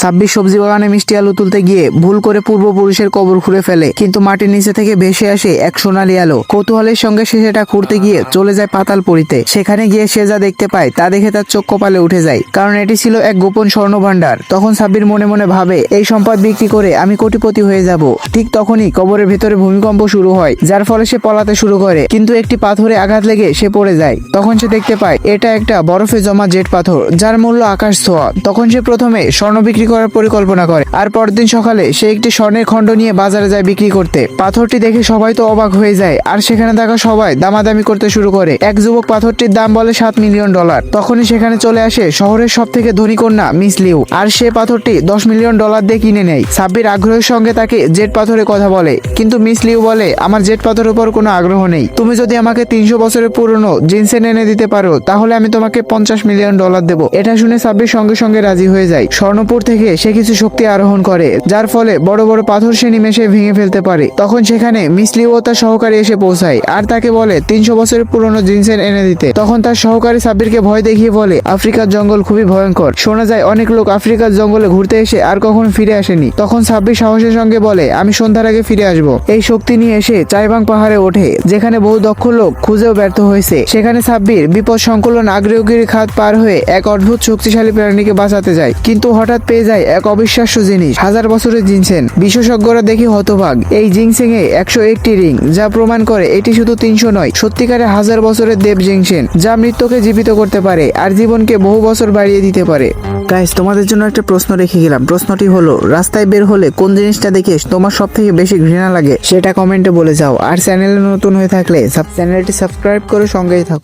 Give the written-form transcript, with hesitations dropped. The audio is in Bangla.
সাব্বির সবজি বাগানে মিষ্টি আলু তুলতে গিয়ে ভুল করে পূর্বপুরুষের কবর খুঁড়ে ফেলে, কিন্তু মাটির নিচে থেকে ভেসে আসে এক সোনালী আলো। কৌতূহলের সঙ্গে সে সেটা খুঁড়তে গিয়ে চলে যায় পাতালপুরীতে। সেখানে গিয়ে সে যা দেখতে পায় তা দেখে তার চোখ কপালে উঠে যায়, কারণ এটি ছিল এক গোপন স্বর্ণ ভাণ্ডার। তখন সাব্বির মনে মনে ভাবে, এই সম্পদ বিক্রি করে আমি কোটিপতি হয়ে যাব। ঠিক তখনই কবরের ভেতরে ভূমিকম্প শুরু হয়, যার ফলে সে পলাতে শুরু করে, কিন্তু একটি পাথরে আঘাত লেগে সে পড়ে যায়। তখন সে দেখতে পায় এটা একটা বরফে জমা জেট পাথর, যার মূল্য আকাশ ছোঁয়া। তখন সে প্রথমে স্বর্ণ বিক্রি করার পরিকল্পনা করে, আর পরদিন সকালে সে একটি স্বর্ণের খণ্ড নিয়ে বাজারে যায় বিক্রি করতে। পাথরটি দেখে সবাই তো অবাক হয়ে যায়, আর সেখানে থাকা সবাই দামাদামি করতে শুরু করে। এক যুবক পাথরটির দাম বলে $7 মিলিয়ন। তখনই সেখানে চলে আসে শহরের সব থেকে ধনী কন্যা মিস লিউ, আর সে পাথরটি $10 মিলিয়ন দিয়ে কিনে নেয়। সাব্বির আগ্রহের সঙ্গে তাকে জেট পাথরের কথা বলে, কিন্তু মিস লিউ বলে, আমার জেট পাথরের উপর কোনো আগ্রহ নেই। তুমি যদি আমাকে 300 বছরের পুরনো জিনসেন এনে দিতে পারো, তাহলে আমি তোমাকে $50 মিলিয়ন দেবো। এটা শুনে সাব্বির সঙ্গে সঙ্গে রাজি হয়ে যায়। স্বর্ণপুর থেকে সে কিছু শক্তি আরোহণ করে, যার ফলে বড় বড় পাথর সে নিমেষে ভেঙে ফেলতে পারে। তখন সেখানে মিস লিউ ও তার সহকারী এসে পৌঁছায়, আর তাকে বলে 300 বছরের পুরনো জিনসেন এনে দিতে। তখন তার সহকারী সাব্বিরকে ভয় দেখিয়ে বলে, আফ্রিকার জঙ্গল খুবই ভয়ঙ্কর। শোনা যায় অনেক লোক আফ্রিকার জঙ্গলে ঘুরতে এসে আর কখনো ফিরে আসেনি। তখন সাব্বির সাহসের সঙ্গে বলে, আমি সন্ধ্যার আগে ফিরে আসবো। এই শক্তি নিয়ে এসে চাইবাং পাহাড়ে ওঠে, যেখানে বহু দক্ষ লোক খুঁজেও ব্যর্থ হয়েছে। সেখানে সাব্বির বিপদ সংকুলন আগ্নেয়গিরি খাত পার হয়ে এক অদ্ভুত শক্তিশালী প্রাণীকে বাঁচাতে যায়, কিন্তু হঠাৎ পেয়ে যায় এক অবিশ্বাস্য জিনিস, 1000 বছরের জিনসেন। বিশেষজ্ঞরা দেখে হতবাক। এই জিনসেন এ 101টি রিং, যা প্রমাণ করে এটি শুধু 300 নয়, সত্যিকারে 1000 বছরের দেব জিনসেন, যা মৃত্যুকে জীবিত করতে পারে আর জীবনকে বহু বছর বাড়িয়ে দিতে পারে। গাইস, তোমাদের জন্য একটা প্রশ্ন রেখে গেলাম। প্রশ্নটি হলো, রাস্তায় বের হলে কোন জিনিসটা দেখে তোমার সব থেকে বেশি ঘৃণা লাগে, সেটা কমেন্টে বলে যাও। আর চ্যানেলে নতুন হয়ে থাকলে চ্যানেলটি সাবস্ক্রাইব করে সঙ্গেই থাকো।